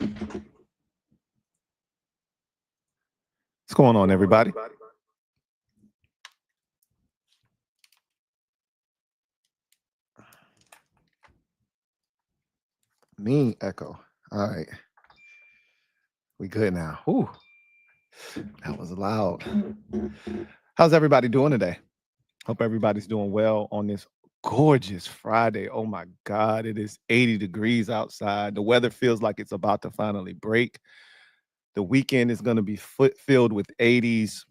What's going on, everybody? Me echo. All right. We good now. Ooh, that was loud. How's everybody doing today? Hope everybody's doing well on this gorgeous Friday. Oh my God, it is 80 degrees outside. The weather feels like it's about to finally break. The weekend is going to be filled with 80s.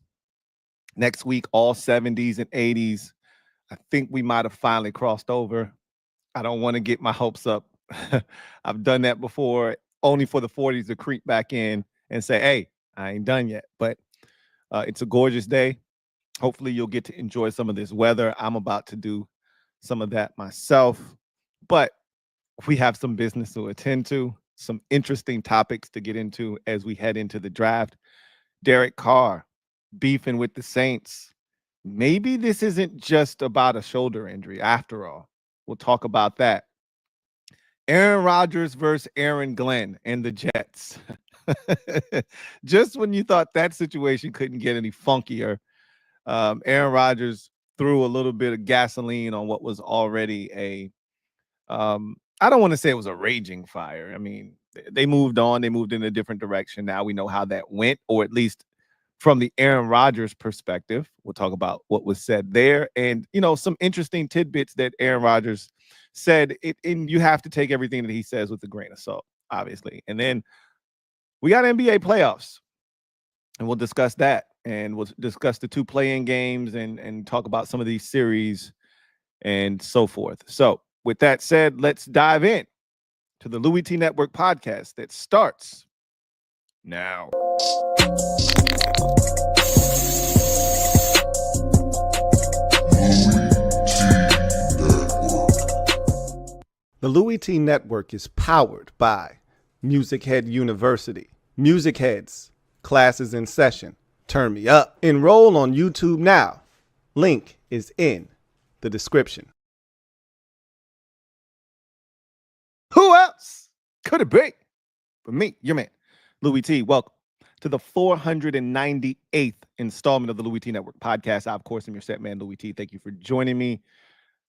Next week, all 70s and 80s. I think we might have finally crossed over. I don't want to get my hopes up. I've done that before, only for the 40s to creep back in and say, hey, I ain't done yet. But it's a gorgeous day. Hopefully you'll get to enjoy some of this weather. I'm about to do some of that myself. But we have some business to attend to, some interesting topics to get into as we head into the draft. Derek Carr beefing with the Saints. Maybe this isn't just about a shoulder injury after all. We'll talk about that. Aaron Rodgers versus Aaron Glenn and the Jets. Just when you thought that situation couldn't get any funkier, Aaron Rodgers threw a little bit of gasoline on what was already a, I don't want to say it was a raging fire. I mean, they moved on. They moved in a different direction. Now we know how that went, or at least from the Aaron Rodgers perspective. We'll talk about what was said there and, some interesting tidbits that Aaron Rodgers said. And you have to take everything that he says with a grain of salt, obviously. And then we got NBA playoffs, and we'll discuss that. And we'll discuss the 2 play-in games and talk about some of these series and so forth. So with that said, let's dive in to the Louie T Network podcast that starts now. The Louie T Network is powered by MusicHead University. MusicHeads, classes in session. Turn me up. Enroll on YouTube now. Link is in the description. Who else could it be but me, your man, Louie T? Welcome to the 498th installment of the Louie T Network podcast. I, of course, am your set man, Louie T. Thank you for joining me.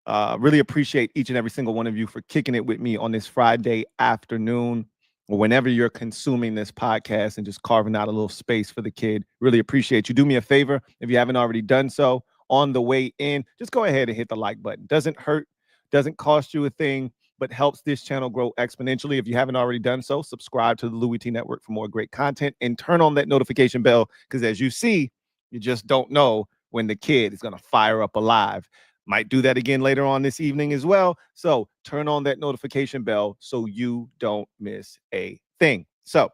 Really appreciate each and every single one of you for kicking it with me on this Friday afternoon or whenever you're consuming this podcast and just carving out a little space for the kid. Really appreciate you. Do me a favor, if you haven't already done so, on the way in, just go ahead and hit the like button. Doesn't hurt, doesn't cost you a thing, but helps this channel grow exponentially. If you haven't already done so, subscribe to the Louie T Network for more great content and turn on that notification bell, because as you see, you just don't know when the kid is going to fire up a live. Might do that again later on this evening as well. So turn on that notification bell so you don't miss a thing. So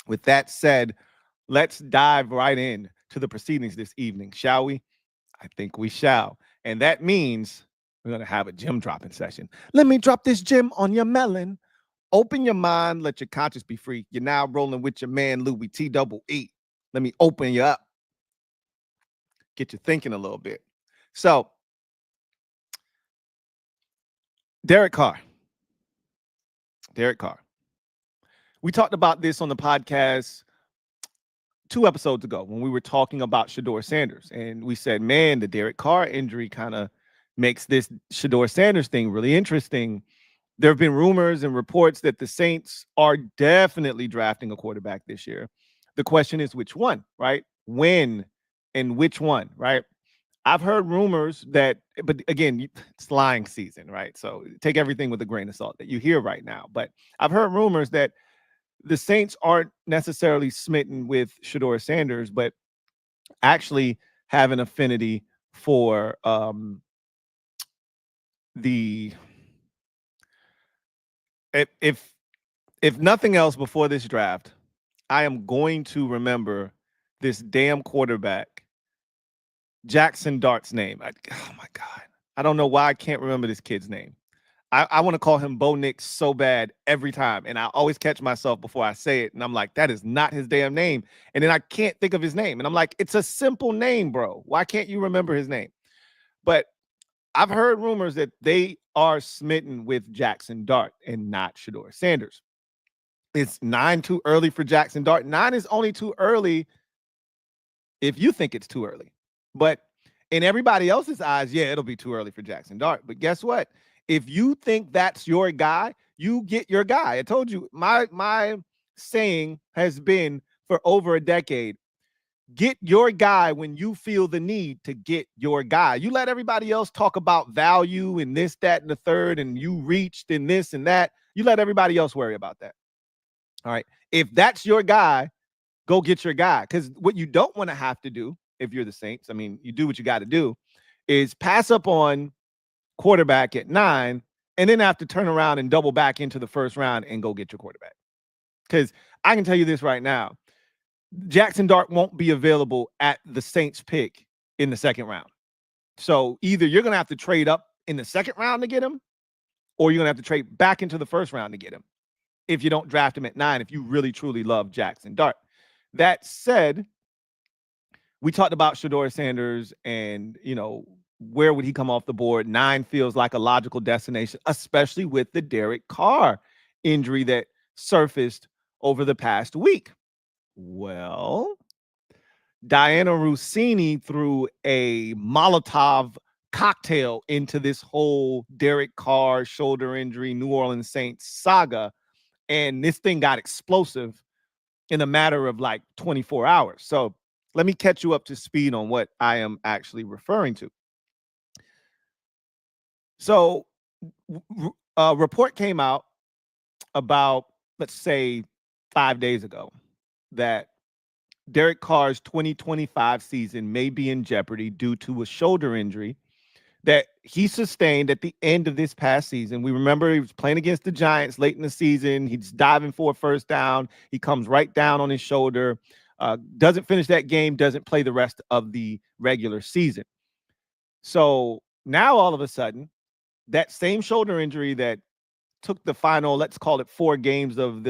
with that said, let's dive right in to the proceedings this evening, shall we? I think we shall. And that means we're going to have a gem dropping session. Let me drop this gem on your melon. Open your mind. Let your conscience be free. You're now rolling with your man, Louie T double E. Let me open you up. Get you thinking a little bit. So, Derek Carr. We talked about this on the podcast 2 episodes ago when we were talking about Shedeur Sanders. And we said, man, the Derek Carr injury kind of makes this Shedeur Sanders thing really interesting. There have been rumors and reports that the Saints are definitely drafting a quarterback this year. The question is which one, right? When and which one, right? I've heard rumors that, but again, it's lying season, right? So take everything with a grain of salt that you hear right now. But I've heard rumors that the Saints aren't necessarily smitten with Shedeur Sanders, but actually have an affinity for if nothing else before this draft, I am going to remember this damn quarterback, Jackson Dart's name. Oh my God. I don't know why I can't remember this kid's name. I want to call him Bo Nix so bad every time. And I always catch myself before I say it. And I'm like, that is not his damn name. And then I can't think of his name. And I'm like, it's a simple name, bro. Why can't you remember his name? But I've heard rumors that they are smitten with Jackson Dart and not Shedeur Sanders. It's 9 too early for Jackson Dart. 9 is only too early if you think it's too early. But in everybody else's eyes, yeah, it'll be too early for Jackson Dart. But guess what? If you think that's your guy, you get your guy. I told you, my saying has been for over a decade, get your guy when you feel the need to get your guy. You let everybody else talk about value and this, that, and the third, and you reached and this and that. You let everybody else worry about that. All right. If that's your guy, go get your guy. Because what you don't want to have to do, if you're the Saints, I mean, you do what you got to do, is pass up on quarterback at 9 and then have to turn around and double back into the first round and go get your quarterback. Because I can tell you this right now, Jackson Dart won't be available at the Saints pick in the second round. So either you're going to have to trade up in the second round to get him, or you're going to have to trade back into the first round to get him if you don't draft him at 9, if you really, truly love Jackson Dart. That said, we talked about Shedeur Sanders and, where would he come off the board? 9 feels like a logical destination, especially with the Derek Carr injury that surfaced over the past week. Well, Diana Rossini threw a Molotov cocktail into this whole Derek Carr shoulder injury, New Orleans Saints saga, and this thing got explosive in a matter of like 24 hours. So let me catch you up to speed on what I am actually referring to. So a report came out about, let's say, 5 days ago that Derek Carr's 2025 season may be in jeopardy due to a shoulder injury that he sustained at the end of this past season. We remember he was playing against the Giants late in the season. He's diving for a first down. He comes right down on his shoulder, doesn't finish that game, doesn't play the rest of the regular season. So now all of a sudden, that same shoulder injury that took the final, let's call it 4 games of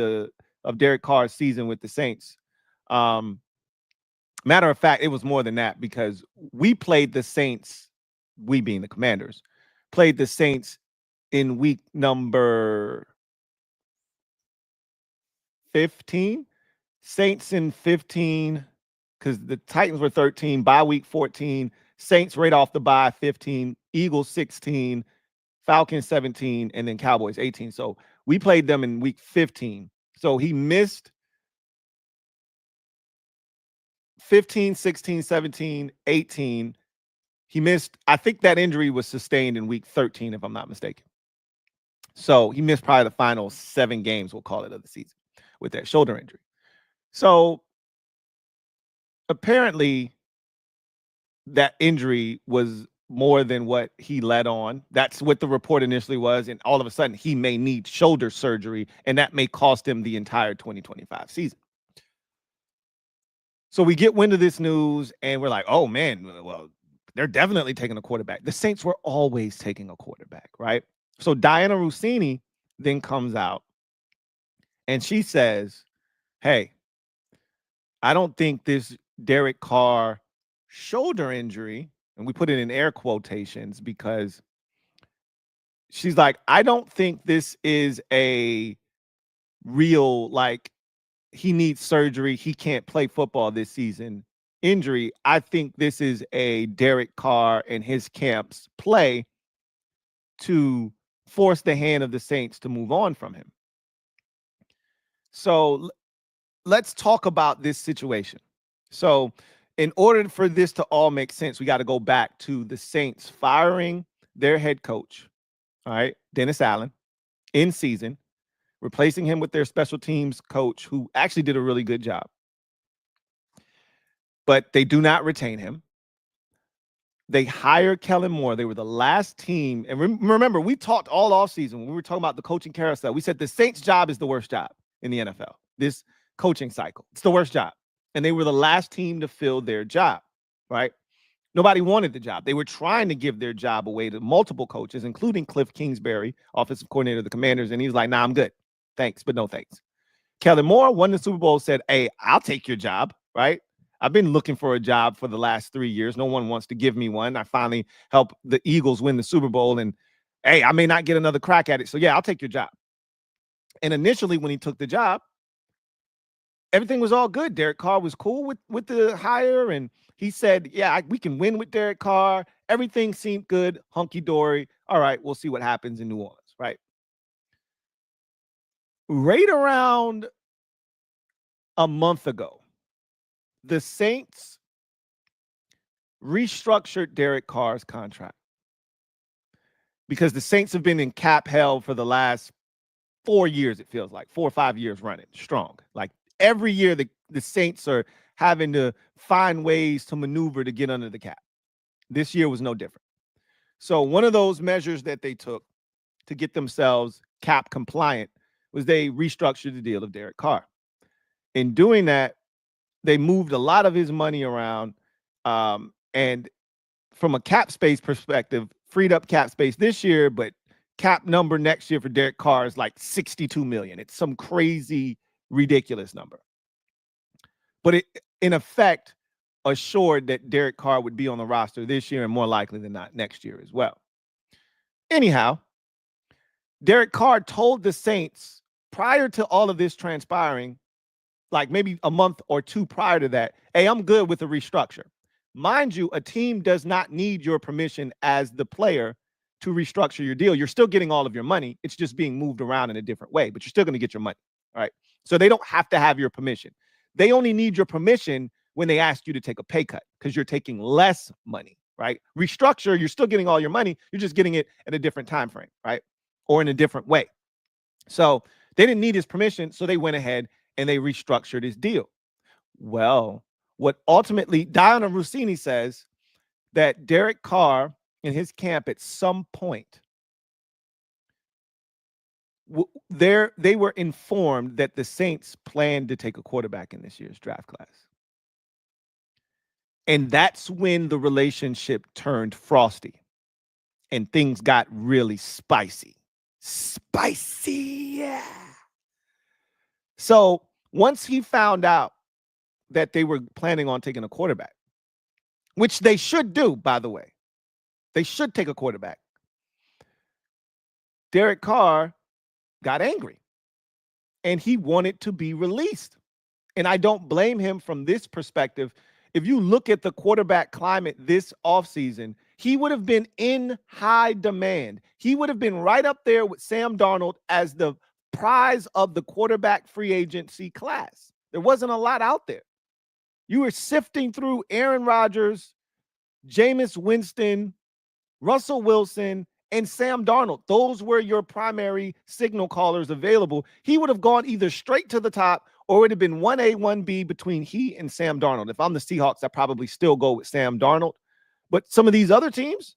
Derek Carr's season with the Saints. Matter of fact, it was more than that because we played the Saints, we being the Commanders, played the Saints in week number 15. Saints in 15, because the Titans were 13, bye week 14, Saints right off the bye 15, Eagles 16, Falcons 17, and then Cowboys 18. So we played them in week 15. So he missed 15, 16, 17, 18. He missed, I think that injury was sustained in week 13, if I'm not mistaken. So he missed probably the final 7 games, we'll call it, of the season with that shoulder injury. So apparently that injury was more than what he let on. That's what the report initially was. And all of a sudden he may need shoulder surgery, and that may cost him the entire 2025 season. So we get wind of this news and we're like, oh man, well, they're definitely taking a quarterback. The Saints were always taking a quarterback, right? So Diana Rossini then comes out and she says, hey, I don't think this Derek Carr shoulder injury, and we put it in air quotations because she's like, I don't think this is a real, like, he needs surgery, he can't play football this season injury. I think this is a Derek Carr and his camp's play to force the hand of the Saints to move on from him. So let's talk about this situation. So in order for this to all make sense, we got to go back to the Saints firing their head coach, all right, Dennis Allen, in season, replacing him with their special teams coach, who actually did a really good job. But they do not retain him. They hired Kellen Moore. They were the last team. And remember, we talked all offseason when we were talking about the coaching carousel. We said the Saints' job is the worst job in the NFL, this coaching cycle. It's the worst job. And they were the last team to fill their job, right? Nobody wanted the job. They were trying to give their job away to multiple coaches, including Cliff Kingsbury, offensive coordinator of the Commanders. And he was like, nah, I'm good. Thanks, but no thanks. Kellen Moore won the Super Bowl, said, hey, I'll take your job, right? I've been looking for a job for the last 3 years. No one wants to give me one. I finally helped the Eagles win the Super Bowl. And, hey, I may not get another crack at it. So, yeah, I'll take your job. And initially when he took the job, everything was all good. Derek Carr was cool with the hire, and he said, yeah, we can win with Derek Carr. Everything seemed good, hunky-dory. All right, we'll see what happens in New Orleans, right? Right around a month ago, the Saints restructured Derek Carr's contract because the Saints have been in cap hell for the last 4 years, it feels like 4 or 5 years running strong. Like every year, the Saints are having to find ways to maneuver to get under the cap. This year was no different. So one of those measures that they took to get themselves cap compliant was they restructured the deal of Derek Carr. In doing that, they moved a lot of his money around, and from a cap space perspective, freed up cap space this year, but cap number next year for Derek Carr is like $62 million. It's some crazy, ridiculous number. But it, in effect, assured that Derek Carr would be on the roster this year and more likely than not next year as well. Anyhow, Derek Carr told the Saints prior to all of this transpiring, like maybe a month or two prior to that, hey, I'm good with a restructure. Mind you, a team does not need your permission as the player to restructure your deal. You're still getting all of your money. It's just being moved around in a different way, but you're still going to get your money. All right. So they don't have to have your permission. They only need your permission when they ask you to take a pay cut because you're taking less money, right? Restructure, you're still getting all your money. You're just getting it at a different time frame, right? Or in a different way. So they didn't need his permission, so they went ahead and they restructured his deal. Well, what ultimately Diana Rossini says that Derek Carr in his camp at some point, they were informed that the Saints planned to take a quarterback in this year's draft class. And that's when the relationship turned frosty and things got really spicy. Spicy, yeah. So once he found out that they were planning on taking a quarterback, which they should do, by the way, they should take a quarterback, Derek Carr got angry and he wanted to be released. And I don't blame him from this perspective. If you look at the quarterback climate this offseason, he would have been in high demand. He would have been right up there with Sam Darnold as the prize of the quarterback free agency class. There wasn't a lot out there. You were sifting through Aaron Rodgers, Jameis Winston, Russell Wilson, and Sam Darnold. Those were your primary signal callers available. He would have gone either straight to the top or it would have been 1A, 1B between he and Sam Darnold. If I'm the Seahawks, I probably still go with Sam Darnold. But some of these other teams,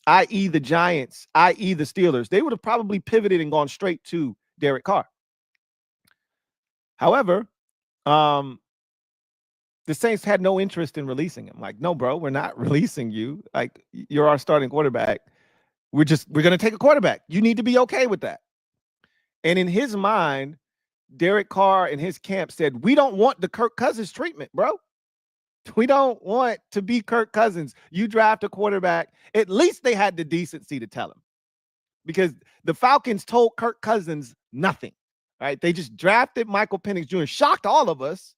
i.e. the Giants, i.e. the Steelers, they would have probably pivoted and gone straight to Derek Carr. However, the Saints had no interest in releasing him. Like, no, bro, we're not releasing you. Like, you're our starting quarterback. We're going to take a quarterback. You need to be okay with that. And in his mind, Derek Carr and his camp said, we don't want the Kirk Cousins treatment, bro. We don't want to be Kirk Cousins. You draft a quarterback. At least they had the decency to tell him, because the Falcons told Kirk Cousins nothing, right? They just drafted Michael Penix Jr., shocked all of us,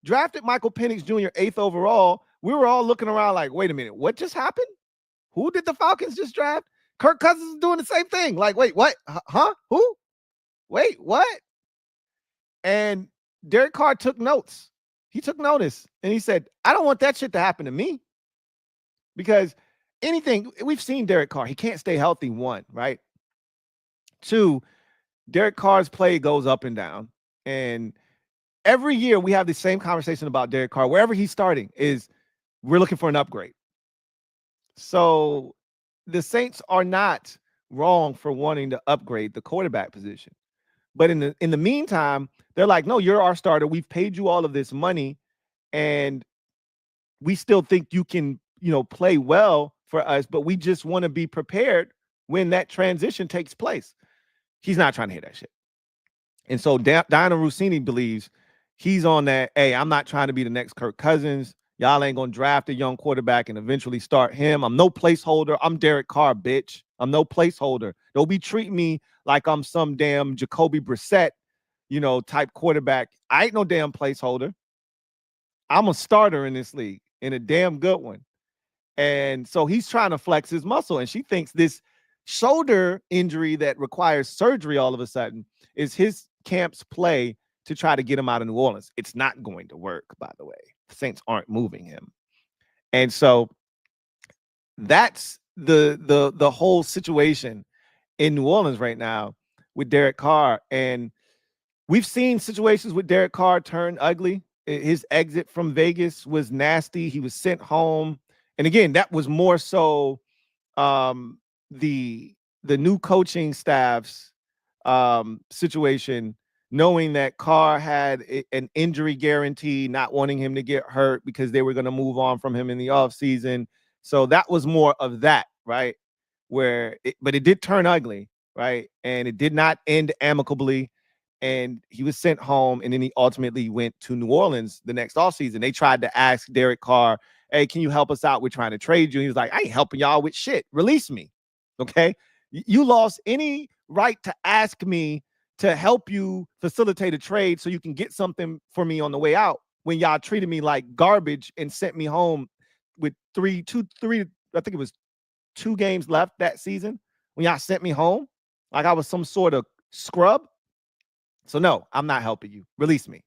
drafted Michael Penix Jr. 8th overall. We were all looking around like, wait a minute, what just happened? Who did the Falcons just draft? Kirk Cousins is doing the same thing. Like, wait, what? Huh? Who? Wait, what? And Derek Carr took notes. He took notice and he said, I don't want that shit to happen to me, because anything, we've seen Derek Carr, he can't stay healthy, 1, right? 2, Derek Carr's play goes up and down. And every year we have the same conversation about Derek Carr. Wherever he's starting is we're looking for an upgrade. So the Saints are not wrong for wanting to upgrade the quarterback position. But in the meantime, they're like, no, you're our starter. We've paid you all of this money, and we still think you can, play well for us, but we just want to be prepared when that transition takes place. He's not trying to hear that shit. And so Diana Rossini believes he's on that, hey, I'm not trying to be the next Kirk Cousins. Y'all ain't going to draft a young quarterback and eventually start him. I'm no placeholder. I'm Derek Carr, bitch. I'm no placeholder. Don't be treating me like I'm some damn Jacoby Brissett type quarterback. I ain't no damn placeholder. I'm a starter in this league, and a damn good one. And so he's trying to flex his muscle, and she thinks this shoulder injury that requires surgery all of a sudden is his camp's play to try to get him out of New Orleans. It's not going to work, by the way. The Saints aren't moving him. And so that's the whole situation in New Orleans right now with Derek Carr. And we've seen situations with Derek Carr turn ugly. His exit from Vegas was nasty. He was sent home. And again, that was more so the new coaching staff's situation, knowing that Carr had an injury guarantee, not wanting him to get hurt because they were going to move on from him in the offseason. So that was more of that, right? But it did turn ugly, right? And it did not end amicably. And he was sent home, and then he ultimately went to New Orleans the next offseason. They tried to ask Derek Carr, hey, can you help us out? We're trying to trade you. He was like, I ain't helping y'all with shit. Release me. Okay. You lost any right to ask me to help you facilitate a trade so you can get something for me on the way out when y'all treated me like garbage and sent me home with three, I think it was 2 games left that season when y'all sent me home like I was some sort of scrub. So no, I'm not helping you. Release me.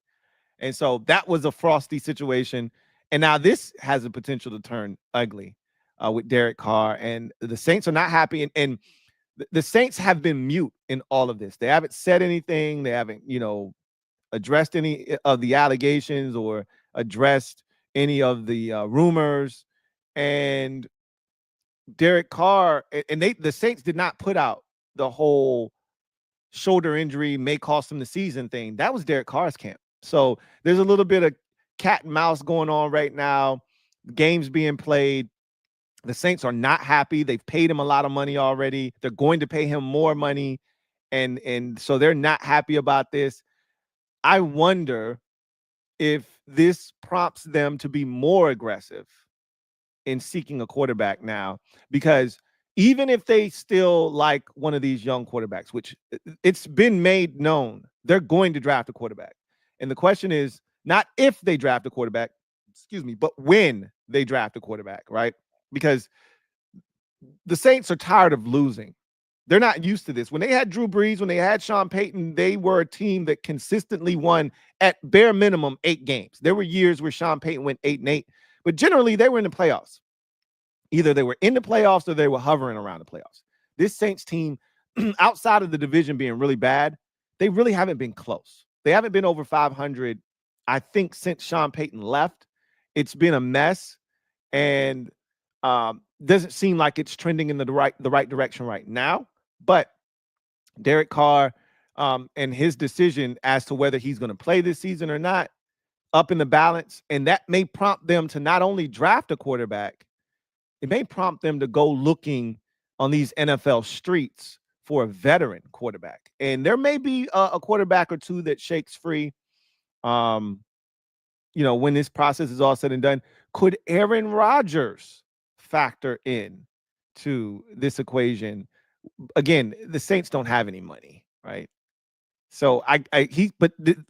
And so that was a frosty situation. And now this has the potential to turn ugly with Derek Carr. And the Saints are not happy. And the Saints have been mute in all of this. They haven't said anything. They haven't, addressed any of the allegations or addressed any of the rumors. And Derek Carr, and the Saints did not put out the whole shoulder injury may cost him the season thing. That was Derek Carr's camp. So there's a little bit of cat and mouse going on right now. Games being played. The Saints are not happy. They've paid him a lot of money already. They're going to pay him more money. And so they're not happy about this. I wonder if this prompts them to be more aggressive in seeking a quarterback now, because even if they still like one of these young quarterbacks, which it's been made known, they're going to draft a quarterback. And the question is not if they draft a quarterback, but when they draft a quarterback, right? Because the Saints are tired of losing. They're not used to this. When they had Drew Brees, when they had Sean Payton, they were a team that consistently won at bare minimum 8 games. There were years where Sean Payton went 8-8, but generally they were in the playoffs. Either they were in the playoffs or they were hovering around the playoffs. This Saints team, outside of the division being really bad, they really haven't been close. They haven't been over 500, I think, since Sean Payton left. It's been a mess, and doesn't seem like it's trending in the right direction right now. But Derek Carr and his decision as to whether he's going to play this season or not, up in the balance, and that may prompt them to not only draft a quarterback, it may prompt them to go looking on these NFL streets for a veteran quarterback. And there may be a quarterback or two that shakes free, when this process is all said and done. Could Aaron Rodgers factor in to this equation? Again, the Saints don't have any money, right? So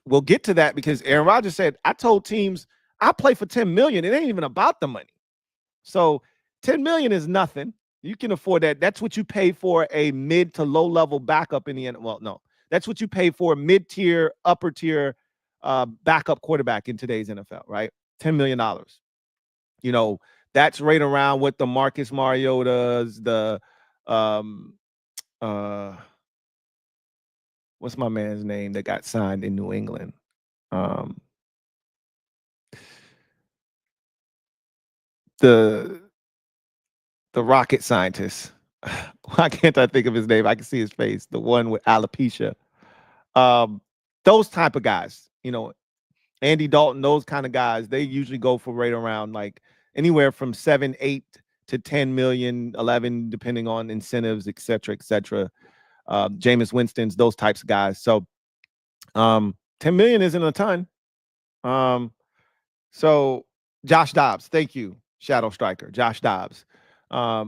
we'll get to that, because Aaron Rodgers said, I told teams I play for $10 million. It ain't even about the money. So $10 million is nothing. You can afford that. That's what you pay for a mid to low level backup in the end. Well, no, that's what you pay for a mid-tier, upper tier backup quarterback in today's NFL, right? $10 million. That's right around what the Marcus Mariotas, the what's my man's name that got signed in New England? The rocket scientist. Why can't I think of his name? I can see his face. The one with alopecia. Those type of guys, Andy Dalton, those kind of guys, they usually go for right around like anywhere from 7, 8 to 10 million, 11, depending on incentives, et cetera, et cetera. Jameis Winston's, those types of guys. So 10 million isn't a ton. So Josh Dobbs, thank you, Shadow Striker, Josh Dobbs. I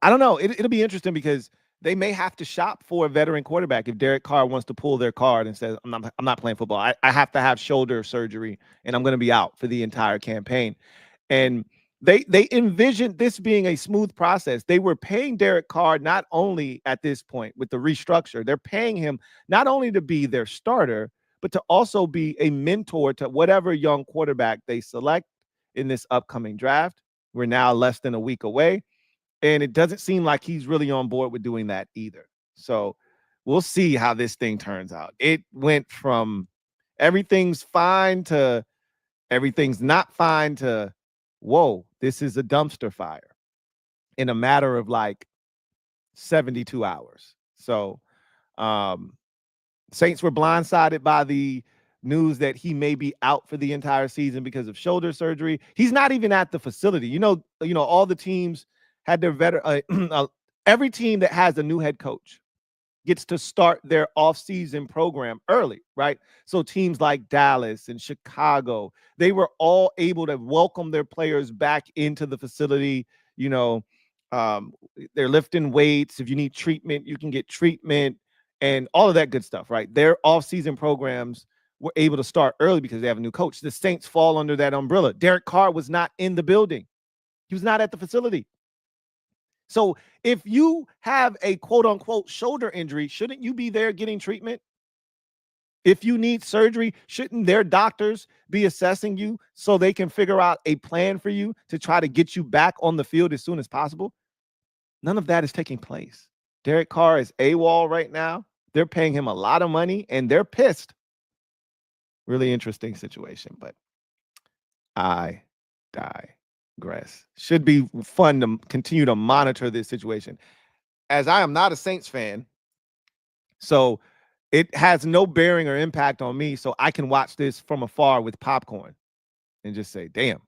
don't know. It'll be interesting, because they may have to shop for a veteran quarterback if Derek Carr wants to pull their card and says, I'm not playing football. I have to have shoulder surgery and I'm going to be out for the entire campaign. And they envisioned this being a smooth process. They were paying Derek Carr not only at this point with the restructure, they're paying him not only to be their starter, but to also be a mentor to whatever young quarterback they select in this upcoming draft. We're now less than a week away, and it doesn't seem like he's really on board with doing that either. So we'll see how this thing turns out. It went from everything's fine to everything's not fine to, whoa, this is a dumpster fire in a matter of like 72 hours. So Saints were blindsided by the news that he may be out for the entire season because of shoulder surgery. He's not even at the facility. You know, all the teams had their every team that has a new head coach gets to start their offseason program early, right? So teams like Dallas and Chicago, they were all able to welcome their players back into the facility. You know, they're lifting weights. If you need treatment, you can get treatment and all of that good stuff, right? Their offseason programs were able to start early because they have a new coach. The Saints fall under that umbrella. Derek Carr was not in the building. He was not at the facility. So if you have a quote unquote shoulder injury, shouldn't you be there getting treatment? If you need surgery, shouldn't their doctors be assessing you so they can figure out a plan for you to try to get you back on the field as soon as possible? None of that is taking place. Derek Carr is AWOL right now. They're paying him a lot of money and they're pissed. Really interesting situation, but I digress. Should be fun to continue to monitor this situation. As I am not a Saints fan, so it has no bearing or impact on me, so I can watch this from afar with popcorn and just say, damn,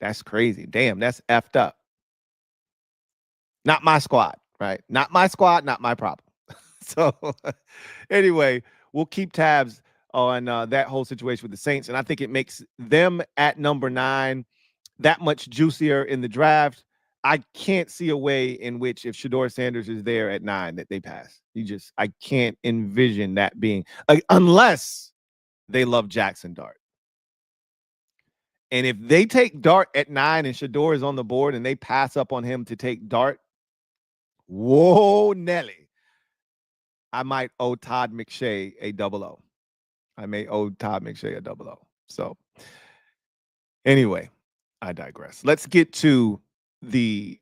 that's crazy. Damn, that's effed up. Not my squad, right? Not my squad, not my problem. So anyway, we'll keep tabs on that whole situation with the Saints, and I think it makes them at number 9 that much juicier in the draft. I can't see a way in which if Shedeur Sanders is there at 9 that they pass. I can't envision that being, unless they love Jackson Dart. And if they take Dart at 9 and Shedeur is on the board and they pass up on him to take Dart, whoa, Nelly. I might owe Todd McShay a 00. I may owe Todd McShay a 00. So anyway, I digress. Let's get to the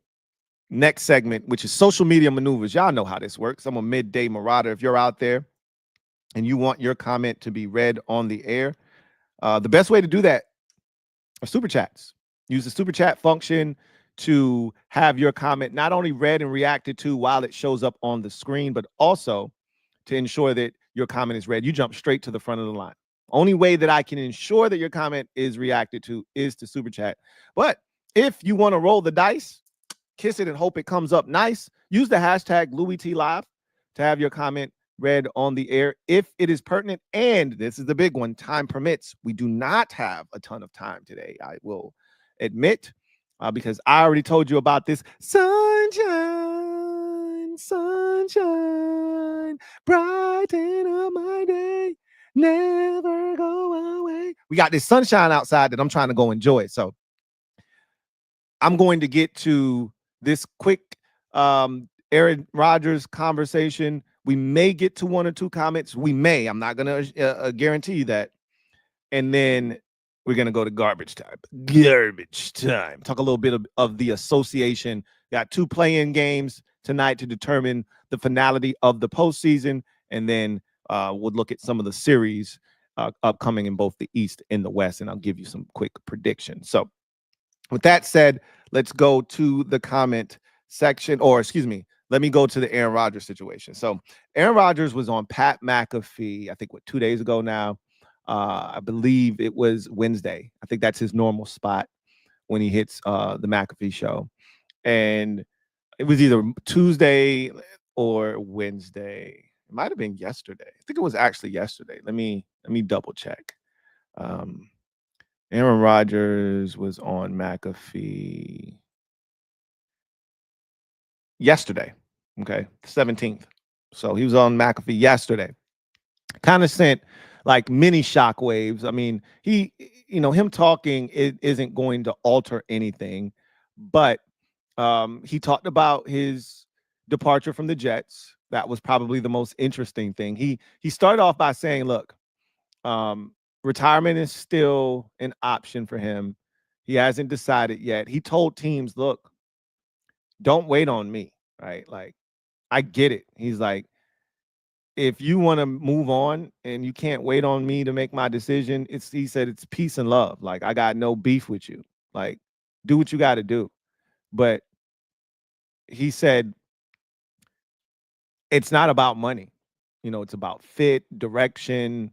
next segment, which is social media maneuvers. Y'all know how this works. I'm a midday marauder. If you're out there and you want your comment to be read on the air, the best way to do that are super chats. Use the super chat function to have your comment not only read and reacted to while it shows up on the screen, but also to ensure that your comment is read. You jump straight to the front of the line. Only way that I can ensure that your comment is reacted to is to super chat. But if you want to roll the dice, kiss it and hope it comes up nice, use the hashtag LouieTLive to have your comment read on the air if it is pertinent. And this is the big one, time permits. We do not have a ton of time today, I will admit, because I already told you about this. Sunshine, sunshine, brighten up my day, never go away. We got this sunshine outside that I'm trying to go enjoy. So I'm going to get to this quick Aaron Rodgers conversation. We may get to 1 or 2 comments. We may. I'm not going to guarantee you that. And then we're going to go to garbage time. Garbage time. Talk a little bit of the association. Got 2 play-in games tonight to determine the finality of the postseason. And then we'll look at some of the series upcoming in both the East and the West. And I'll give you some quick predictions. So with that said, let's go to the comment section, or excuse me, let me go to the Aaron Rodgers situation. So Aaron Rodgers was on Pat McAfee, I think, 2 days ago now. I believe it was Wednesday. I think that's his normal spot when he hits the McAfee show. And it was either Tuesday or Wednesday. It might have been yesterday. I think it was actually yesterday. Let me double check. Aaron Rodgers was on McAfee yesterday. Okay, 17th. So he was on McAfee yesterday. Kind of sent like mini shockwaves. I mean, him talking isn't going to alter anything, but he talked about his departure from the Jets. That was probably the most interesting thing. He started off by saying, "Look, retirement is still an option for him. He hasn't decided yet." He told teams, "Look, don't wait on me." Right? Like, I get it. He's like, if you want to move on and you can't wait on me to make my decision, he said it's peace and love. Like, I got no beef with you. Like, do what you got to do. But he said it's not about money. It's about fit, direction,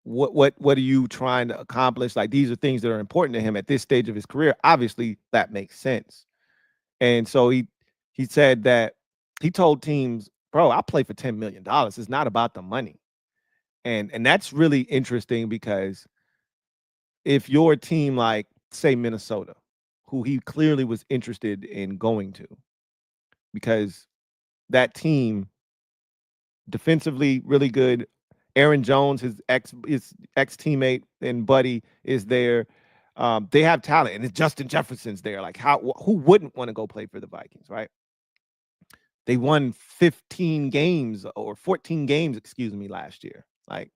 what are you trying to accomplish? Like, these are things that are important to him at this stage of his career. Obviously, that makes sense. And so he said that he told teams, "Bro, I play for $10 million. It's not about the money." And that's really interesting because if your team, like, say, Minnesota, who he clearly was interested in going to, because that team defensively really good. Aaron Jones, his ex teammate and buddy, is there. They have talent, and it's Justin Jefferson's there. Like, who wouldn't want to go play for the Vikings, right? They won 15 games or 14 games, excuse me, last year. Like,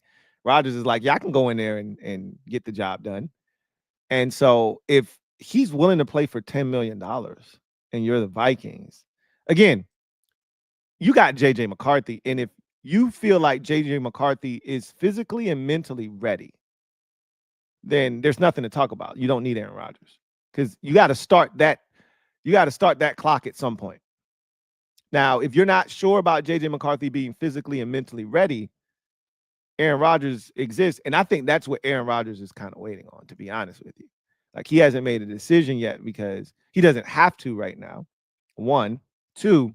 Rodgers is like, yeah, I can go in there and get the job done. And so if he's willing to play for $10 million and you're the Vikings, again, you got JJ McCarthy. And if you feel like JJ McCarthy is physically and mentally ready, then there's nothing to talk about. You don't need Aaron Rodgers because you got to start that. You got to start that clock at some point. Now, if you're not sure about JJ McCarthy being physically and mentally ready, Aaron Rodgers exists. And I think that's what Aaron Rodgers is kind of waiting on, to be honest with you. Like, he hasn't made a decision yet because he doesn't have to right now. One. Two,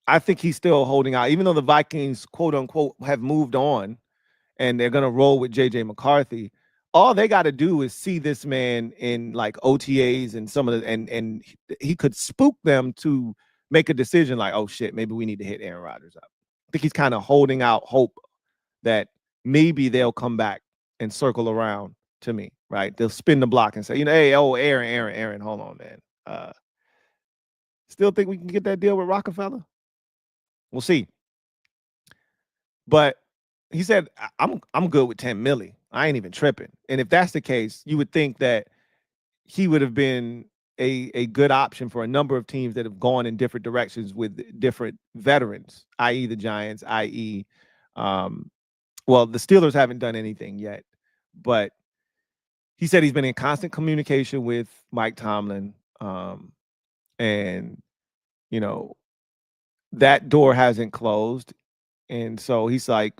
I think he's still holding out, even though the Vikings, quote unquote, have moved on and they're going to roll with JJ McCarthy. All they got to do is see this man in like OTAs and some of the, and he could spook them to make a decision like, oh shit, maybe we need to hit Aaron Rodgers up. I think he's kind of holding out hope that maybe they'll come back and circle around to me, right? They'll spin the block and say, hey, Aaron, hold on, man. Still think we can get that deal with Rockefeller? We'll see. But he said, I'm good with 10 milli. I ain't even tripping. And if that's the case, you would think that he would have been a good option for a number of teams that have gone in different directions with different veterans, i.e. the Giants, i.e. Well, the Steelers haven't done anything yet, but he said he's been in constant communication with Mike Tomlin. And, that door hasn't closed. And so he's like,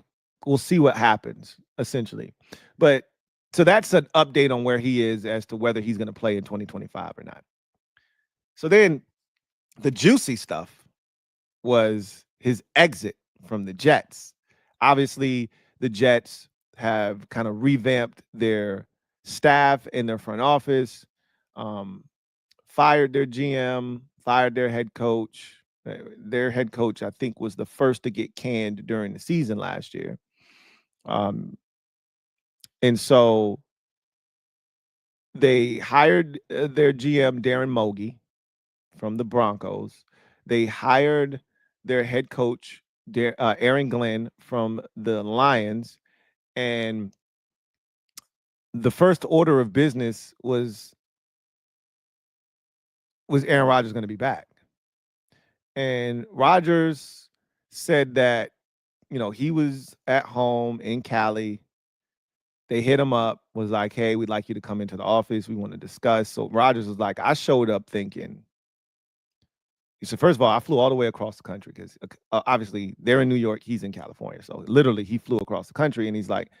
we'll see what happens, essentially. But so that's an update on where he is as to whether he's going to play in 2025 or not. So then the juicy stuff was his exit from the Jets. Obviously, the Jets have kind of revamped their staff and their front office, fired their GM, fired their head coach. Their head coach, I think, was the first to get canned during the season last year. And so they hired their GM, Darren Mogi, from the Broncos. They hired their head coach, Aaron Glenn, from the Lions. And the first order of business was Aaron Rodgers going to be back? And Rodgers said that, he was at home in Cali. They hit him up, was like, hey, we'd like you to come into the office. We want to discuss. So Rodgers was like, I showed up thinking, he said, first of all, I flew all the way across the country because obviously they're in New York. He's in California. So literally he flew across the country and he's like,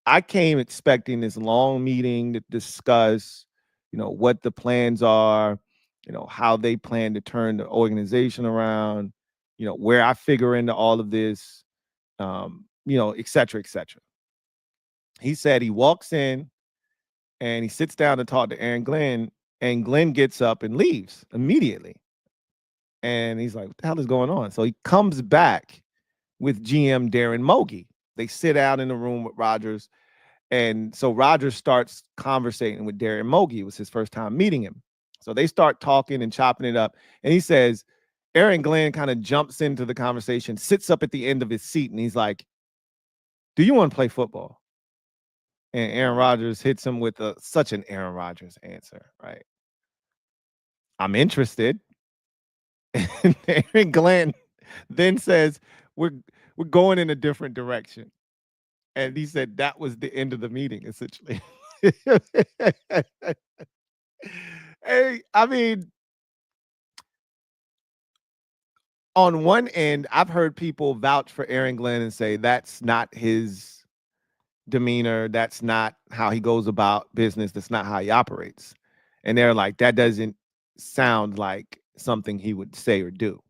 I came expecting this long meeting to discuss, what the plans are, how they plan to turn the organization around, where I figure into all of this, et cetera, et cetera. He said he walks in and he sits down to talk to Aaron Glenn, and Glenn gets up and leaves immediately. And he's like, what the hell is going on? So he comes back with GM Darren Mogi. They sit out in the room with Rodgers. And so Rodgers starts conversating with Darren Mogi. It was his first time meeting him. So they start talking and chopping it up. And he says, Aaron Glenn kind of jumps into the conversation, sits up at the end of his seat, and he's like, do you want to play football? And Aaron Rodgers hits him with such an Aaron Rodgers answer, right? I'm interested. And Aaron Glenn then says, we're going in a different direction. And he said that was the end of the meeting, essentially. Hey, I mean, on one end, I've heard people vouch for Aaron Glenn and say that's not his demeanor. That's not how he goes about business. That's not how he operates. And they're like, that doesn't sound like something he would say or do.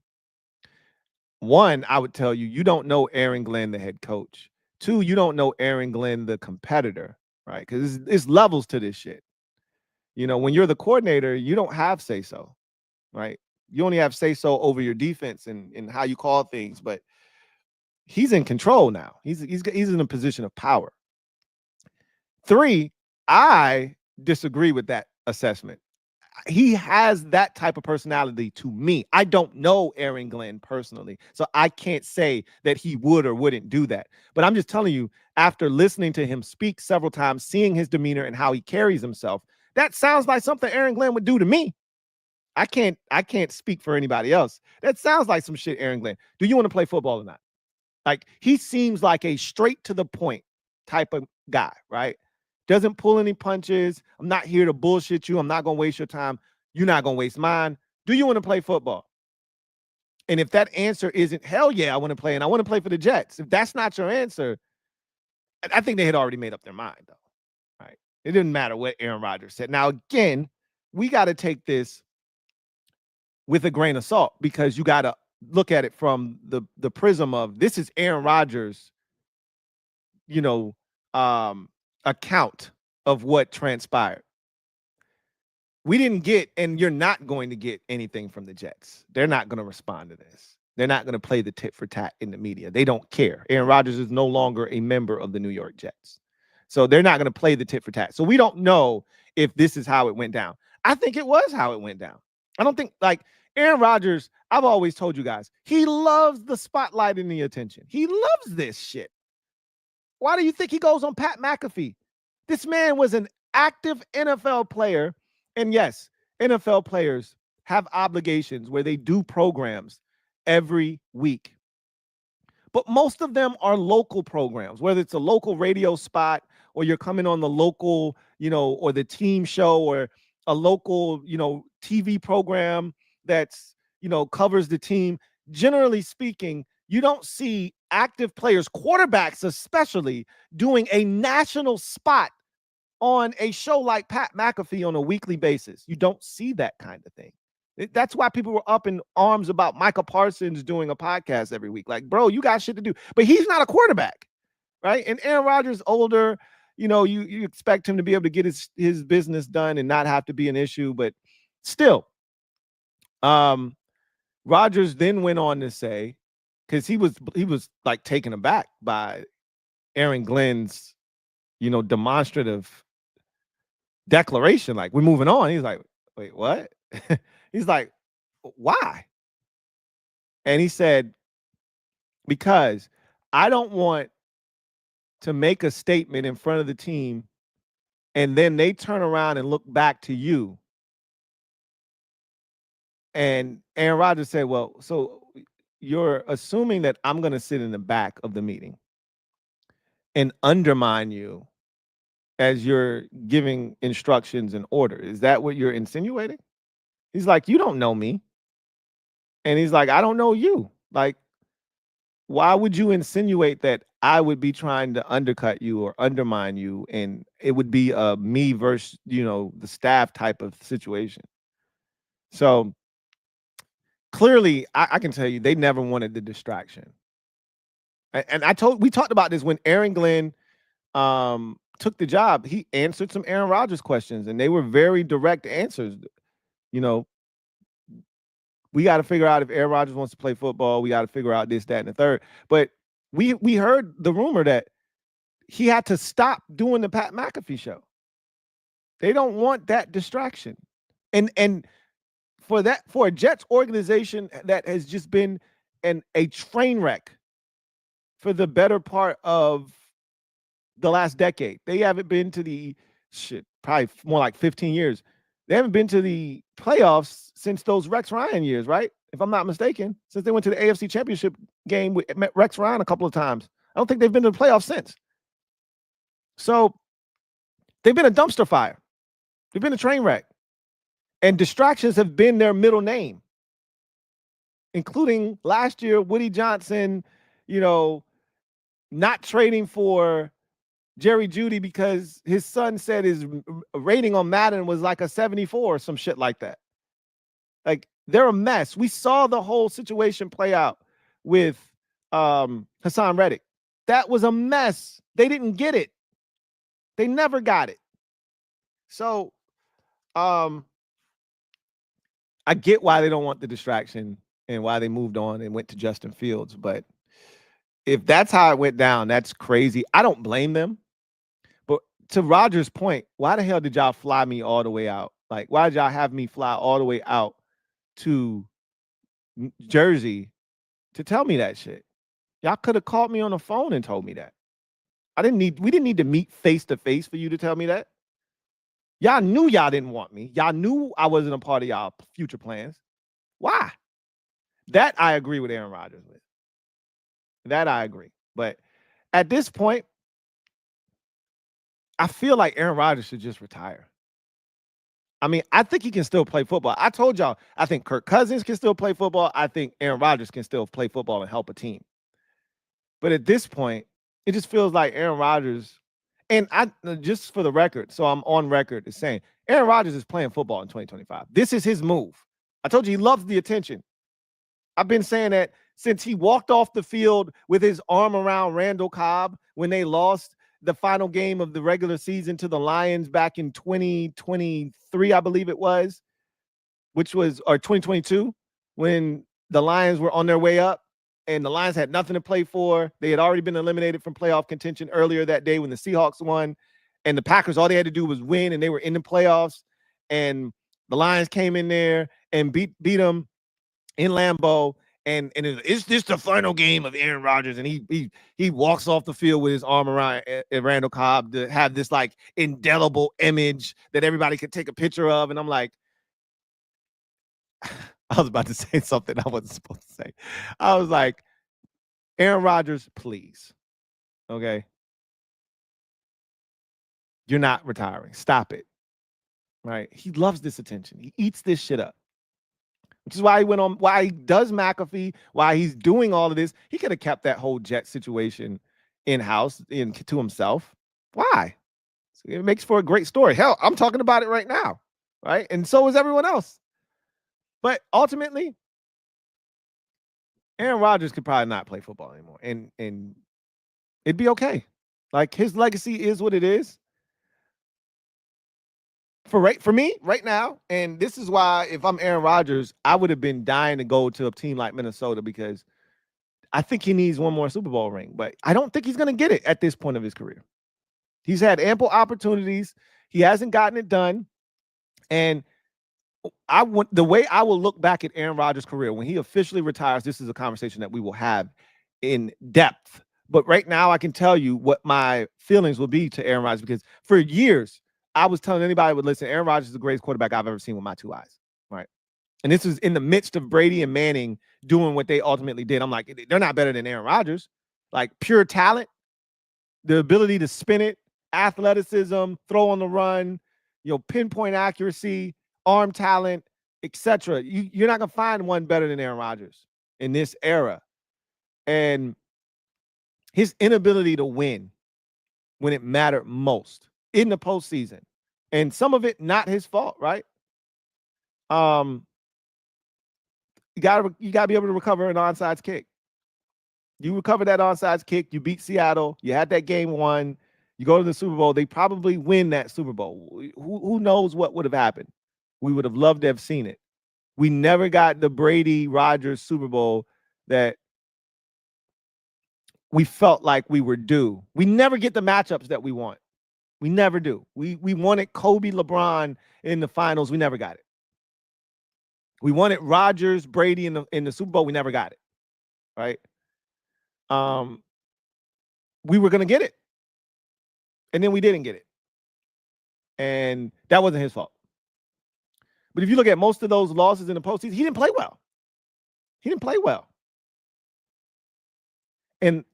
One, I would tell you, you don't know Aaron Glenn, the head coach. Two, you don't know Aaron Glenn, the competitor, right? Because it's levels to this shit. You know, when you're the coordinator, you don't have say-so, right? You only have say-so over your defense and how you call things, but he's in control now. He's in a position of power. Three, I disagree with that assessment. He has that type of personality to me. I don't know Aaron Glenn personally, so I can't say that he would or wouldn't do that. But I'm just telling you, after listening to him speak several times, seeing his demeanor and how he carries himself, that sounds like something Aaron Glenn would do to me. I can't speak for anybody else. That sounds like some shit Aaron Glenn. Do you want to play football or not? Like, he seems like a straight to the point type of guy, right? Doesn't pull any punches. I'm not here to bullshit you. I'm not going to waste your time. You're not going to waste mine. Do you want to play football? And if that answer isn't, hell yeah, I want to play, and I want to play for the Jets. If that's not your answer, I think they had already made up their mind, though. Right? It didn't matter what Aaron Rodgers said. Now, again, we got to take this with a grain of salt, because you got to look at it from the prism of, this is Aaron Rodgers, you know, account of what transpired. We didn't get, and you're not going to get anything from the Jets. They're not going to respond to this. They're not going to play the tit for tat in the media. They don't care. Aaron Rodgers is no longer a member of the New York Jets. So they're not going to play the tit for tat. So we don't know if this is how it went down. I think it was how it went down. I don't think, like, Aaron Rodgers, I've always told you guys, he loves the spotlight and the attention. He loves this shit. Why do you think he goes on Pat McAfee? This man was an active NFL player. And yes, NFL players have obligations where they do programs every week. But most of them are local programs, whether it's a local radio spot or you're coming on the local, or the team show, or a local, TV program that's, covers the team. Generally speaking, you don't see active players, quarterbacks especially, doing a national spot on a show like Pat McAfee on a weekly basis. You don't see that kind of thing. That's why people were up in arms about Micah Parsons doing a podcast every week. Like, bro, you got shit to do. But he's not a quarterback, right? And Aaron Rodgers, older, you expect him to be able to get his business done and not have to be an issue. But still, Rodgers then went on to say, because he was like taken aback by Aaron Glenn's, demonstrative declaration, like, we're moving on. He's like, wait, what? He's like, why? And he said, because I don't want to make a statement in front of the team and then they turn around and look back to you. And Aaron Rodgers said, well, so you're assuming that I'm going to sit in the back of the meeting and undermine you as you're giving instructions and orders. Is that what you're insinuating? He's like, you don't know me. And he's like, I don't know you. Like, why would you insinuate that I would be trying to undercut you or undermine you? And it would be a me versus, the staff type of situation. So clearly, I can tell you, they never wanted the distraction. And we talked about this when Aaron Glenn took the job. He answered some Aaron Rodgers questions, and they were very direct answers. We got to figure out if Aaron Rodgers wants to play football. We got to figure out this, that, and the third. But we heard the rumor that he had to stop doing the Pat McAfee show. They don't want that distraction. And for a Jets organization that has just been a train wreck for the better part of the last decade. They haven't been to the probably more like 15 years. They haven't been to the playoffs since those Rex Ryan years, right? If I'm not mistaken, since they went to the AFC Championship game with Rex Ryan a couple of times. I don't think they've been to the playoffs since. So they've been a dumpster fire. They've been a train wreck. And distractions have been their middle name, including last year, Woody Johnson, not trading for Jerry Jeudy because his son said his rating on Madden was like a 74 or some shit like that. Like, they're a mess. We saw the whole situation play out with Hassan Reddick. That was a mess. They didn't get it. They never got it. So I get why they don't want the distraction and why they moved on and went to Justin Fields. But if that's how it went down, that's crazy. I don't blame them. But to Rodgers' point, why the hell did y'all fly me all the way out? Like, why did y'all have me fly all the way out to Jersey to tell me that shit? Y'all could have called me on the phone and told me that. We didn't need to meet face to face for you to tell me that. Y'all knew y'all didn't want me. Y'all knew I wasn't a part of y'all future plans. Why? That I agree with Aaron Rodgers with. That I agree. But at this point, I feel like Aaron Rodgers should just retire. I mean, I think he can still play football. I told y'all, I think Kirk Cousins can still play football. I think Aaron Rodgers can still play football and help a team. But at this point, it just feels like Aaron Rodgers, and I just for the record, so I'm on record as saying Aaron Rodgers is playing football in 2025. This is his move. I told you he loves the attention. I've been saying that since he walked off the field with his arm around Randall Cobb when they lost the final game of the regular season to the Lions back in 2023, I believe it was, or 2022, when the Lions were on their way up and the Lions had nothing to play for. They had already been eliminated from playoff contention earlier that day when the Seahawks won, and the Packers, all they had to do was win, and they were in the playoffs, and the Lions came in there and beat them in Lambeau. And is this the final game of Aaron Rodgers? And he walks off the field with his arm around Randall Cobb to have this like indelible image that everybody could take a picture of. And I'm like, I was about to say something I wasn't supposed to say. I was like, Aaron Rodgers, please. Okay. You're not retiring. Stop it. Right? He loves this attention. He eats this shit up. Which is why why he does McAfee, why he's doing all of this. He could have kept that whole Jet situation in-house to himself. Why? It makes for a great story. Hell, I'm talking about it right now, right? And so is everyone else. But ultimately, Aaron Rodgers could probably not play football anymore. And it'd be okay. Like, his legacy is what it is. For me right now, and this is why if I'm Aaron Rodgers, I would have been dying to go to a team like Minnesota because I think he needs one more Super Bowl ring, but I don't think he's going to get it at this point of his career. He's had ample opportunities. He hasn't gotten it done. And the way I will look back at Aaron Rodgers' career when he officially retires, this is a conversation that we will have in depth. But right now I can tell you what my feelings will be to Aaron Rodgers, because for years, I was telling anybody would listen, Aaron Rodgers is the greatest quarterback I've ever seen with my two eyes, right? And this was in the midst of Brady and Manning doing what they ultimately did. I'm like, they're not better than Aaron Rodgers. Like, pure talent, the ability to spin it, athleticism, throw on the run, pinpoint accuracy, arm talent, etc. You're not going to find one better than Aaron Rodgers in this era. And his inability to win when it mattered most in the postseason, and some of it not his fault, right? You gotta be able to recover an onside kick. You recover that onside kick, you beat Seattle, you had that game won, you go to the Super Bowl, they probably win that Super Bowl. Who knows what would have happened? We would have loved to have seen it. We never got the Brady Rodgers Super Bowl that we felt like we were due. We never get the matchups that we want. We never do. We wanted Kobe, LeBron in the finals. We never got it. We wanted Rodgers, Brady in the Super Bowl. We never got it. Right? We were going to get it. And then we didn't get it. And that wasn't his fault. But if you look at most of those losses in the postseason, he didn't play well. He didn't play well. And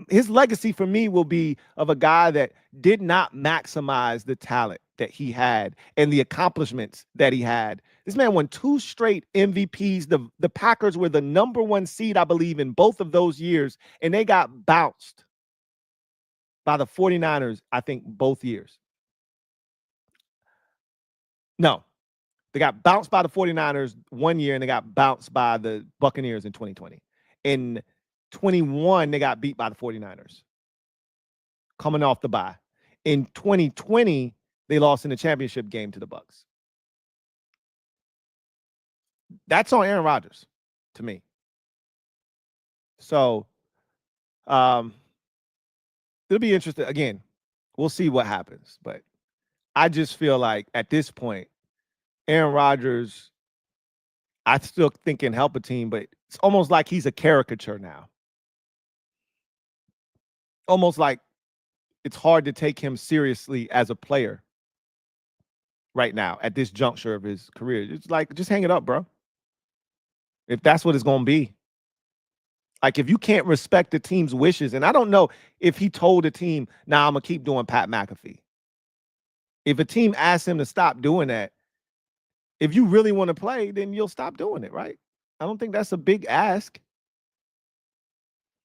his legacy for me will be of a guy that did not maximize the talent that he had and the accomplishments that he had. This man won 2 straight MVPs. The Packers were the #1 seed, I believe, in both of those years, and they got bounced by the 49ers, I think, both years. No, they got bounced by the 49ers one year, and they got bounced by the Buccaneers in 2020. In 21, they got beat by the 49ers coming off the bye. In 2020, they lost in the championship game to the Bucs. That's on Aaron Rodgers to me. So it'll be interesting. Again, we'll see what happens. But I just feel like at this point, Aaron Rodgers, I still think can help a team, but it's almost like he's a caricature now. Almost like it's hard to take him seriously as a player right now at this juncture of his career. It's like, just hang it up, bro. If that's what it's going to be. Like, if you can't respect the team's wishes, and I don't know if he told the team, nah, I'm going to keep doing Pat McAfee. If a team asks him to stop doing that, if you really want to play, then you'll stop doing it, right? I don't think that's a big ask.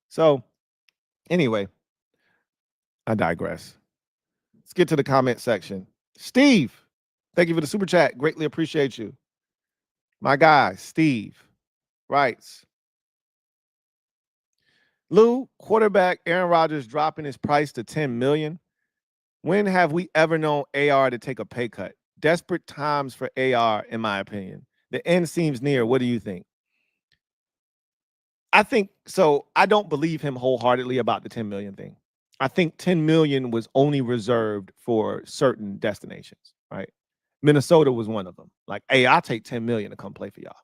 So, anyway, I digress. Let's get to the comment section. Steve, thank you for the super chat. Greatly appreciate you. My guy, Steve, writes, Lou, quarterback Aaron Rodgers dropping his price to $10 million. When have we ever known AR to take a pay cut? Desperate times for AR, in my opinion. The end seems near. What do you think? I think so. I don't believe him wholeheartedly about the $10 million thing. I think $10 million was only reserved for certain destinations, right? Minnesota was one of them. Like, hey, I'll take $10 million to come play for y'all.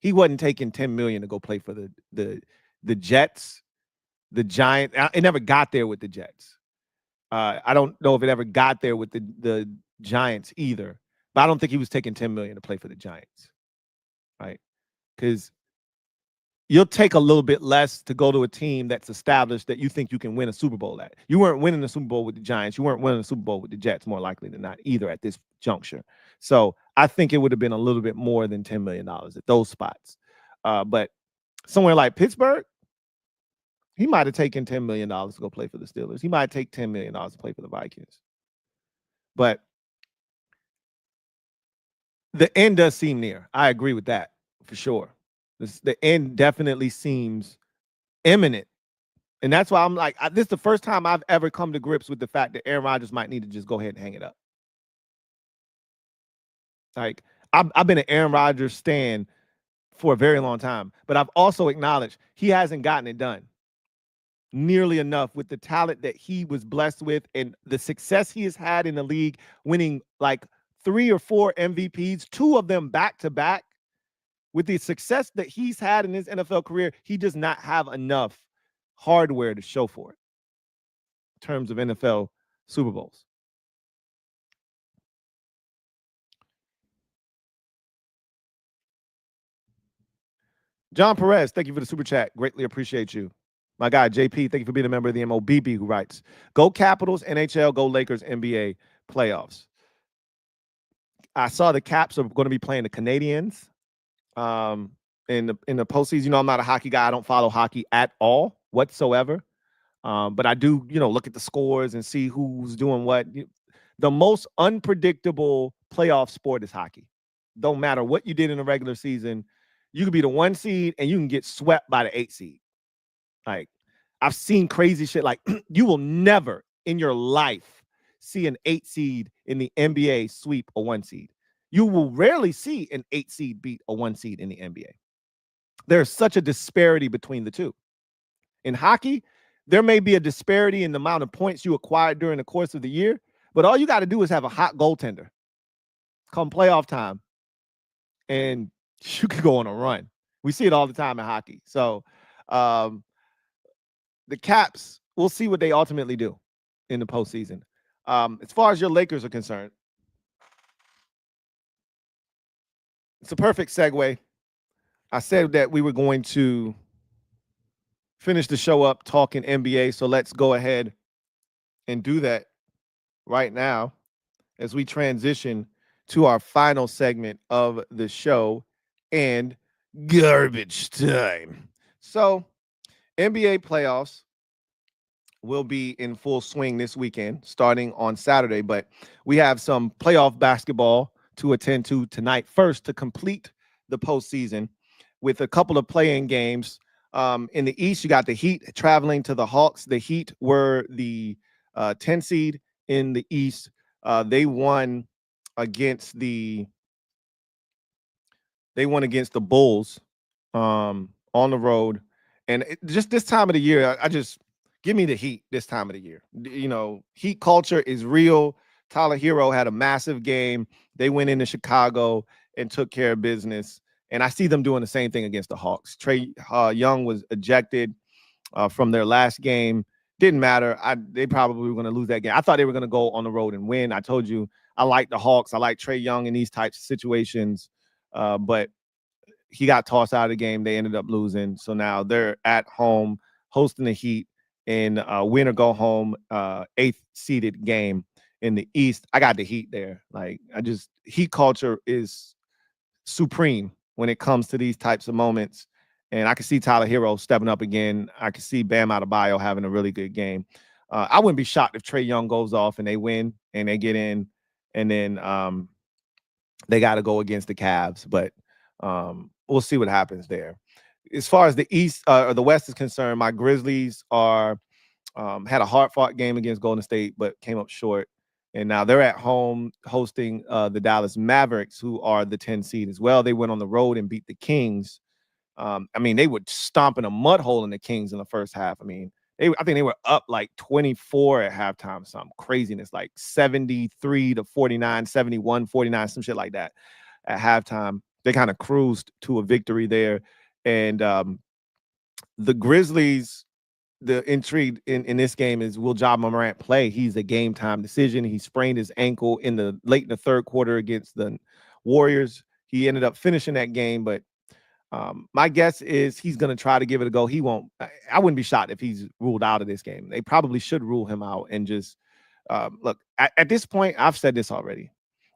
He wasn't taking $10 million to go play for the Jets, the Giants. It never got there with the Jets. I don't know if it ever got there with the Giants either. But I don't think he was taking $10 million to play for the Giants, right? Because you'll take a little bit less to go to a team that's established that you think you can win a Super Bowl at. You weren't winning the Super Bowl with the Giants. You weren't winning the Super Bowl with the Jets, more likely than not, either at this juncture. So I think it would have been a little bit more than $10 million at those spots. But somewhere like Pittsburgh, he might have taken $10 million to go play for the Steelers. He might take $10 million to play for the Vikings. But the end does seem near. I agree with that for sure. The end definitely seems imminent. And that's why I'm like, this is the first time I've ever come to grips with the fact that Aaron Rodgers might need to just go ahead and hang it up. Like, I've been an Aaron Rodgers stan for a very long time, but I've also acknowledged he hasn't gotten it done nearly enough with the talent that he was blessed with and the success he has had in the league, winning like 3 or 4 MVPs, 2 of them back-to-back. With the success that he's had in his NFL career, he does not have enough hardware to show for it in terms of NFL Super Bowls. John Perez, thank you for the super chat. Greatly appreciate you. My guy, JP, thank you for being a member of the MOBB, who writes, go Capitals, NHL, go Lakers, NBA playoffs. I saw the Caps are going to be playing the Canadiens in the postseason. You know, I'm not a hockey guy. I don't follow hockey at all whatsoever. But I do, look at the scores and see who's doing what. The most unpredictable playoff sport is hockey. Don't matter what you did in the regular season. You could be the 1 seed and you can get swept by the 8 seed. Like, I've seen crazy shit. Like, you will never in your life see an 8 seed in the NBA sweep a 1 seed. You will rarely see an 8 seed beat a 1 seed in the NBA. There's such a disparity between the two. In hockey, there may be a disparity in the amount of points you acquired during the course of the year, but all you got to do is have a hot goaltender come playoff time, and you could go on a run. We see it all the time in hockey. So the Caps, we'll see what they ultimately do in the postseason. As far as your Lakers are concerned, it's a perfect segue. I said that we were going to finish the show up talking NBA, so let's go ahead and do that right now as we transition to our final segment of the show and garbage time. So, NBA playoffs will be in full swing this weekend, starting on Saturday, but we have some playoff basketball to attend to tonight first to complete the postseason with a couple of play-in games. In the East, you got the Heat traveling to the Hawks. The Heat were the 10 seed in the East. They won against the Bulls on the road. And just this time of the year, I just give me the Heat this time of the year. You know, Heat culture is real. Tyler Hero had a massive game. They went into Chicago and took care of business. And I see them doing the same thing against the Hawks. Trae Young was ejected from their last game. Didn't matter. They probably were going to lose that game. I thought they were going to go on the road and win. I told you I like the Hawks. I like Trae Young in these types of situations. But he got tossed out of the game. They ended up losing. So now they're at home hosting the Heat in win or go home, 8th seeded game in the East. I got the Heat there. Like, Heat culture is supreme when it comes to these types of moments. And I can see Tyler Hero stepping up again. I can see Bam Adebayo having a really good game. I wouldn't be shocked if Trae Young goes off and they win and they get in, and then they got to go against the Cavs. But we'll see what happens there. As far as the East or the West is concerned, my Grizzlies had a hard-fought game against Golden State, but came up short. And now they're at home hosting the Dallas Mavericks, who are the 10 seed as well. They went on the road and beat the Kings. I mean, they were stomping a mud hole in the Kings in the first half. I mean, I think they were up like 24 at halftime, some craziness, like 73-49, 71-49, some shit like that at halftime. They kind of cruised to a victory there. And the Grizzlies, the intrigue in this game is, will Ja Morant play? He's a game time decision. He sprained his ankle late in the third quarter against the Warriors. He ended up finishing that game, but my guess is he's going to try to give it a go. He won't. I wouldn't be shocked if he's ruled out of this game. They probably should rule him out and just look. At this point, I've said this already.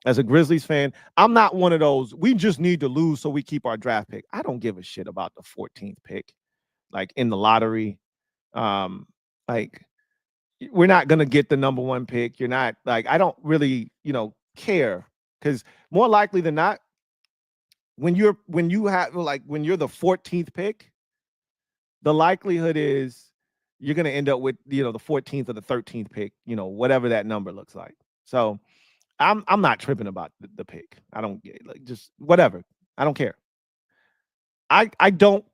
As a Grizzlies fan, I'm not one of those, we just need to lose so we keep our draft pick. I don't give a shit about the 14th pick, like in the lottery. Like, we're not going to get the number 1 pick. You're not, like, I don't really, care, because more likely than not, when you're the 14th pick, the likelihood is you're going to end up with, the 14th or the 13th pick, whatever that number looks like. So I'm not tripping about the pick. I don't get, like, just whatever. I don't care. I don't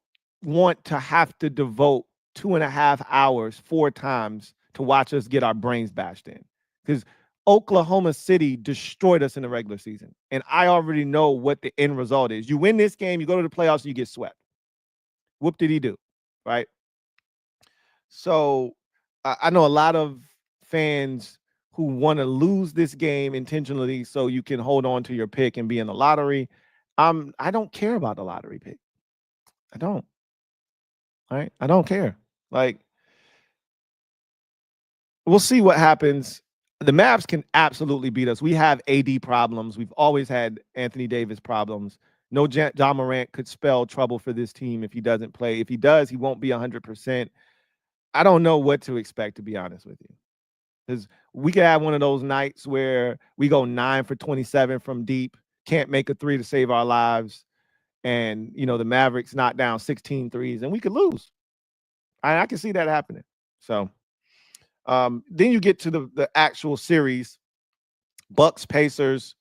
want to have to devote 2.5 hours 4 times to watch us get our brains bashed in, because Oklahoma City destroyed us in the regular season. And I already know what the end result is. You win this game, you go to the playoffs, and you get swept. Whoop did he do, right? So I know a lot of fans who want to lose this game intentionally so you can hold on to your pick and be in the lottery. I don't care about the lottery pick. I don't. All right? I don't care. Like, we'll see what happens. The Mavs can absolutely beat us. We have AD problems. We've always had Anthony Davis problems. No, Ja Morant could spell trouble for this team if he doesn't play. If he does, he won't be 100%. I don't know what to expect, to be honest with you. Because we could have one of those nights where we go 9 for 27 from deep, can't make a 3 to save our lives, and, the Mavericks knock down 16 threes, and we could lose. I can see that happening. So then you get to the actual series, Bucks Pacers.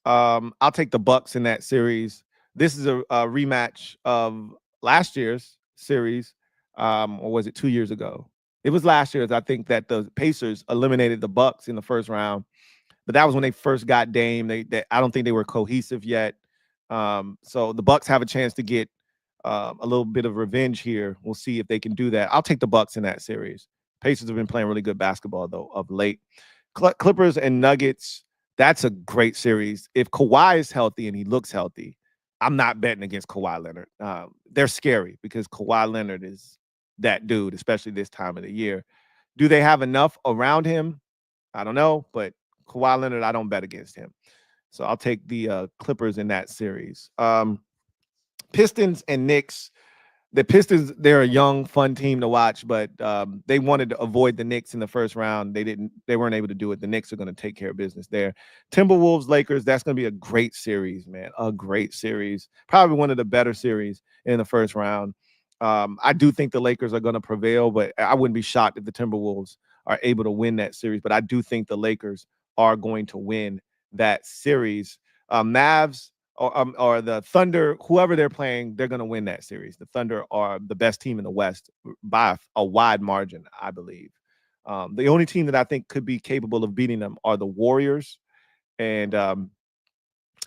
I'll take the Bucks in that series. This is a rematch of last year's series, or was it 2 years ago? It was last year's. I think that the Pacers eliminated the Bucks in the first round, but that was when they first got Dame. I don't think they were cohesive yet. So the Bucks have a chance to get a little bit of revenge here. We'll see if they can do that. I'll take the Bucks in that series. Pacers have been playing really good basketball though of late. Clippers and Nuggets. That's a great series. If Kawhi is healthy and he looks healthy, I'm not betting against Kawhi Leonard. They're scary because Kawhi Leonard is that dude, especially this time of the year. Do they have enough around him? I don't know, but Kawhi Leonard, I don't bet against him. So I'll take the Clippers in that series. Pistons and Knicks. The Pistons, they're a young, fun team to watch, but they wanted to avoid the Knicks in the first round. They weren't able to do it. The Knicks are going to take care of business there. Timberwolves, Lakers, that's going to be a great series, man. A great series. Probably one of the better series in the first round. I do think the Lakers are going to prevail, but I wouldn't be shocked if the Timberwolves are able to win that series. But I do think the Lakers are going to win that series. Mavs or the Thunder, whoever they're playing, they're going to win that series. The Thunder are the best team in the West by a wide margin, I believe. The only team that I think could be capable of beating them are the Warriors. And I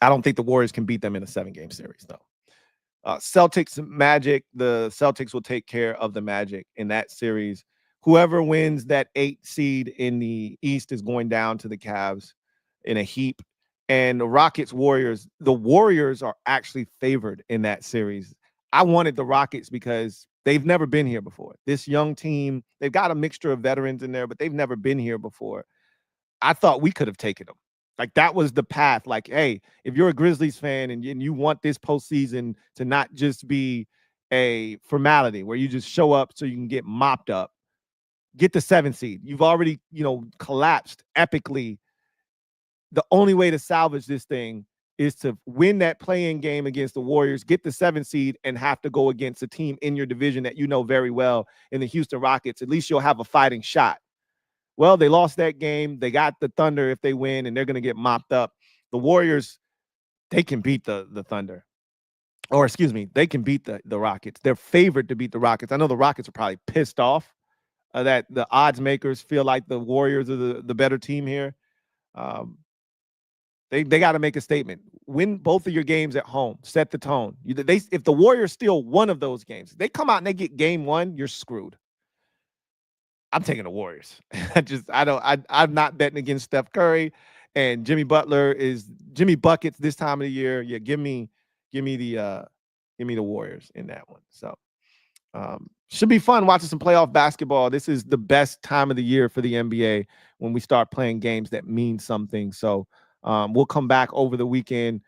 don't think the Warriors can beat them in a 7-game series, though. Celtics, Magic, the Celtics will take care of the Magic in that series. Whoever wins that 8 seed in the East is going down to the Cavs in a heap. And the Rockets, Warriors, the Warriors are actually favored in that series. I wanted the Rockets because they've never been here before. This young team, they've got a mixture of veterans in there, but they've never been here before. I thought we could have taken them. Like, that was the path. Like, hey, if you're a Grizzlies fan and you want this postseason to not just be a formality where you just show up so you can get mopped up, get the 7 seed. You've already, collapsed epically. The only way to salvage this thing is to win that play-in game against the Warriors, get the 7 seed, and have to go against a team in your division that you know very well in the Houston Rockets. At least you'll have a fighting shot. Well, they lost that game. They got the Thunder if they win, and they're going to get mopped up. The Warriors, they can beat the Thunder. Or, excuse me, they can beat the Rockets. They're favored to beat the Rockets. I know the Rockets are probably pissed off that the odds makers feel like the Warriors are the better team here. They got to make a statement. Win both of your games at home. Set the tone. If the Warriors steal one of those games, they come out and they get game 1, you're screwed. I'm taking the Warriors. I'm not betting against Steph Curry, and Jimmy Buckets this time of the year. Yeah, give me the Warriors in that one. So should be fun watching some playoff basketball. This is the best time of the year for the NBA when we start playing games that mean something. So we'll come back over the weekend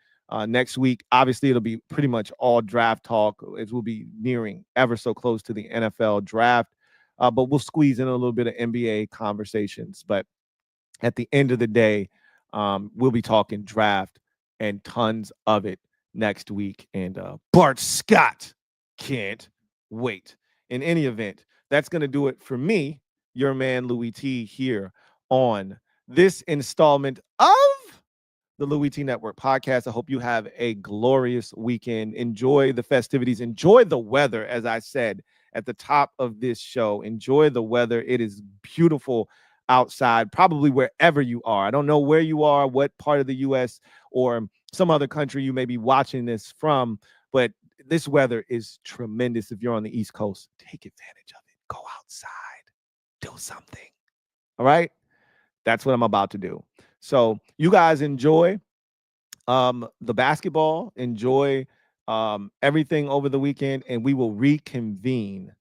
next week. Obviously, it'll be pretty much all draft talk as we'll be nearing ever so close to the NFL draft. But we'll squeeze in a little bit of NBA conversations. But at the end of the day, we'll be talking draft and tons of it next week. And Bart Scott can't wait. In any event, that's going to do it for me, your man Louie T, here on this installment of the Louie T Network podcast. I hope you have a glorious weekend. Enjoy the festivities. Enjoy the weather, as I said at the top of this show. Enjoy the weather. It is beautiful outside, probably wherever you are. I don't know where you are, what part of the U.S. or some other country you may be watching this from, but this weather is tremendous. If you're on the East Coast, take advantage of it. Go outside. Do something. All right? That's what I'm about to do. So you guys enjoy the basketball, enjoy everything over the weekend, and we will reconvene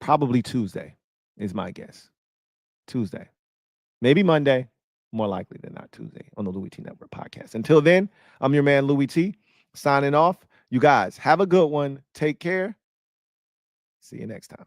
probably Tuesday is my guess. Tuesday. Maybe Monday. More likely than not Tuesday on the Louie T Network podcast. Until then, I'm your man Louie T, signing off. You guys have a good one. Take care. See you next time.